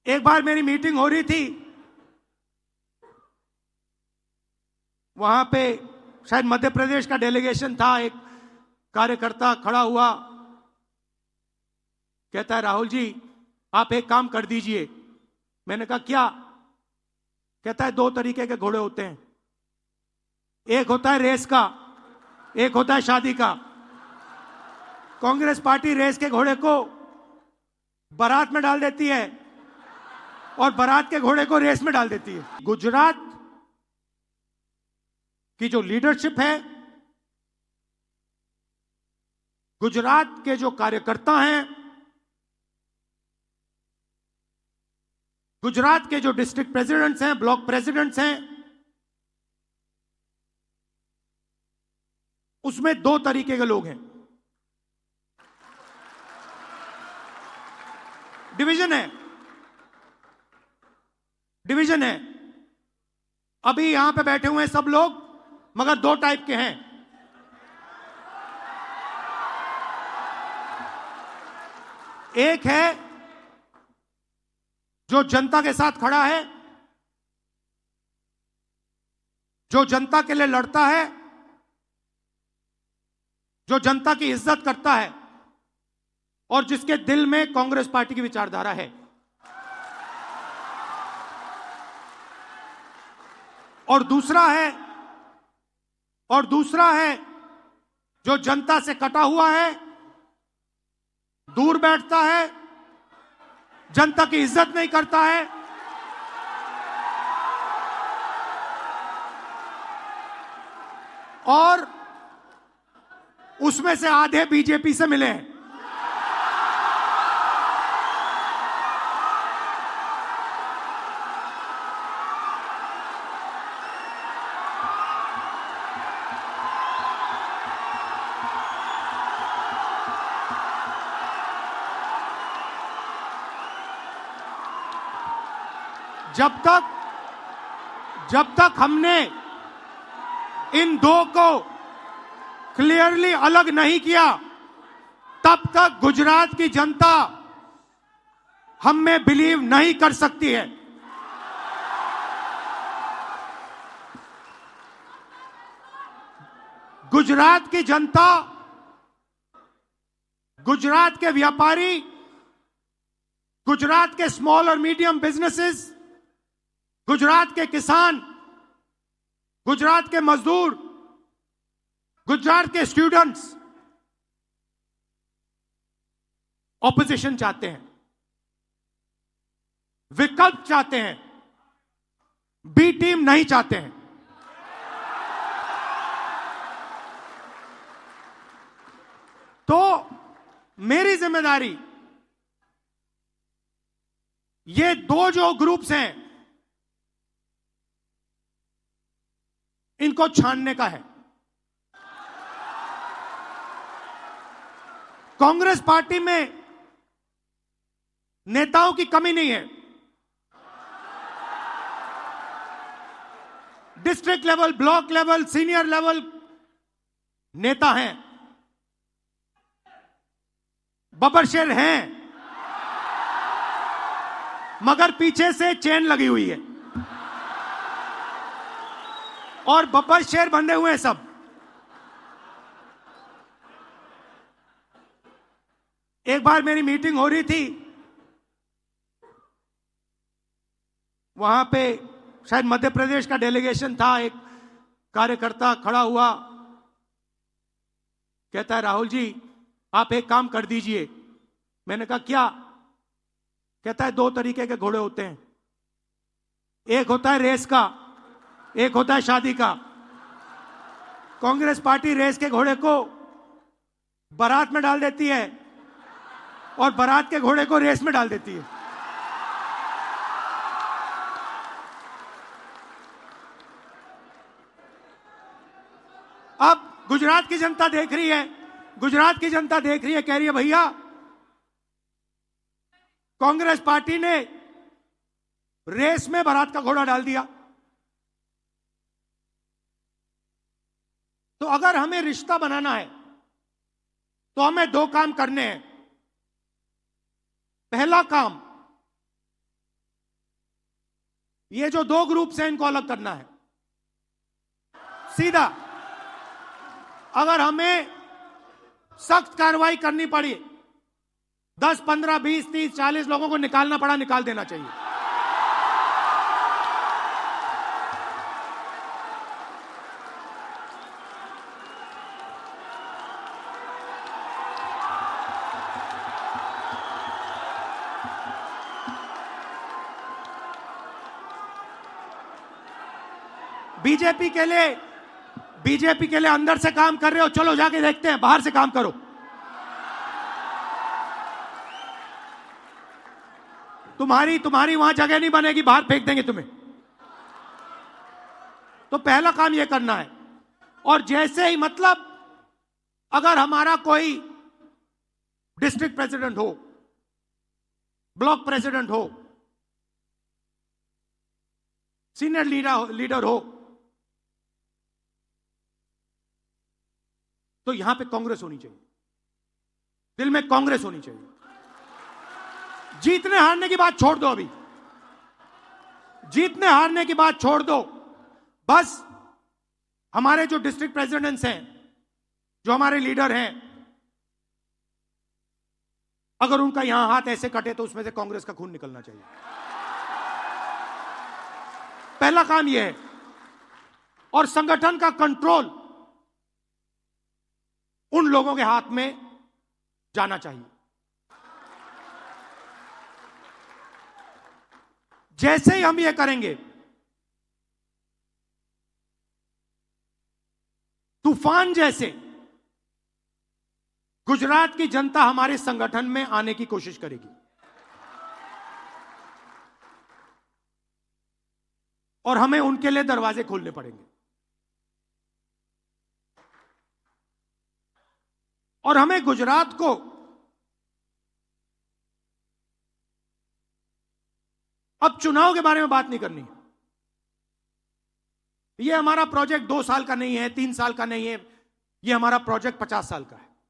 एक बार मेरी मीटिंग हो रही थी, वहां पे शायद मध्य प्रदेश का डेलीगेशन था। एक कार्यकर्ता खड़ा हुआ, कहता है राहुल जी आप एक काम कर दीजिए। मैंने कहा क्या? कहता है दो तरीके के घोड़े होते हैं, एक होता है रेस का, एक होता है शादी का। कांग्रेस पार्टी रेस के घोड़े को बारात में डाल देती है और बारात के घोड़े को रेस में डाल देती है। गुजरात की जो लीडरशिप है, गुजरात के जो कार्यकर्ता हैं, गुजरात के जो डिस्ट्रिक्ट प्रेसिडेंट्स हैं, ब्लॉक प्रेसिडेंट्स हैं, उसमें दो तरीके के लोग हैं। डिवीजन है। अभी यहां पे बैठे हुए हैं सब लोग, मगर दो टाइप के हैं। एक है जो जनता के साथ खड़ा है, जो जनता के लिए लड़ता है, जो जनता की इज्जत करता है और जिसके दिल में कांग्रेस पार्टी की विचारधारा है। और दूसरा है जो जनता से कटा हुआ है, दूर बैठता है, जनता की इज्जत नहीं करता है और उसमें से आधे बीजेपी से मिले हैं। जब तक हमने इन दो को क्लियरली अलग नहीं किया, तब तक गुजरात की जनता हम में बिलीव नहीं कर सकती है। गुजरात की जनता, गुजरात के व्यापारी, गुजरात के स्मॉल और मीडियम बिजनेसेस, गुजरात के किसान, गुजरात के मजदूर, गुजरात के स्टूडेंट्स ऑपोजिशन चाहते हैं, विकल्प चाहते हैं, बी टीम नहीं चाहते हैं। तो मेरी जिम्मेदारी ये दो जो ग्रुप्स हैं इनको छानने का है। कांग्रेस पार्टी में नेताओं की कमी नहीं है। District level, block level, senior level नेता हैं, बब्बरशेर हैं, मगर पीछे से चेन लगी हुई है और बब्बरशेर बंधे हुए हैं सब। एक बार मेरी मीटिंग हो रही थी, वहां पे शायद मध्य प्रदेश का डेलीगेशन था। एक कार्यकर्ता खड़ा हुआ, कहता है राहुल जी आप एक काम कर दीजिए। मैंने कहा क्या? कहता है दो तरीके के घोड़े होते हैं, एक होता है रेस का, एक होता है शादी का। कांग्रेस पार्टी रेस के घोड़े को बारात में डाल देती है और बारात के घोड़े को रेस में डाल देती है। अब गुजरात की जनता देख रही है, कह रही है भैया कांग्रेस पार्टी ने रेस में बारात का घोड़ा डाल दिया। तो अगर हमें रिश्ता बनाना है तो हमें दो काम करने हैं। पहला काम ये जो दो ग्रुप से इनको अलग करना है सीधा। अगर हमें सख्त कार्रवाई करनी पड़ी, 10, 15, 20, 30, 40 लोगों को निकालना पड़ा, निकाल देना चाहिए। बीजेपी के लिए अंदर से काम कर रहे हो, चलो जाके देखते हैं, बाहर से काम करो। तुम्हारी वहां जगह नहीं बनेगी, बाहर फेंक देंगे तुम्हें। तो पहला काम यह करना है। और जैसे ही, मतलब अगर हमारा कोई डिस्ट्रिक्ट प्रेसिडेंट हो, ब्लॉक प्रेसिडेंट हो, सीनियर लीडर हो, तो यहां पे कांग्रेस होनी चाहिए, दिल में कांग्रेस होनी चाहिए। जीतने हारने की बात छोड़ दो, अभी जीतने हारने की बात छोड़ दो। बस हमारे जो डिस्ट्रिक्ट प्रेसिडेंट्स हैं, जो हमारे लीडर हैं, अगर उनका यहां हाथ ऐसे कटे तो उसमें से कांग्रेस का खून निकलना चाहिए। पहला काम यह है। और संगठन का कंट्रोल उन लोगों के हाथ में जाना चाहिए। जैसे ही हम ये करेंगे, तूफान जैसे गुजरात की जनता हमारे संगठन में आने की कोशिश करेगी। और हमें उनके लिए दरवाजे खोलने पड़ेंगे। और हमें गुजरात को अब चुनाव के बारे में बात नहीं करनी। यह हमारा प्रोजेक्ट 2 साल का नहीं है, 3 साल का नहीं है, यह हमारा प्रोजेक्ट 50 साल का है।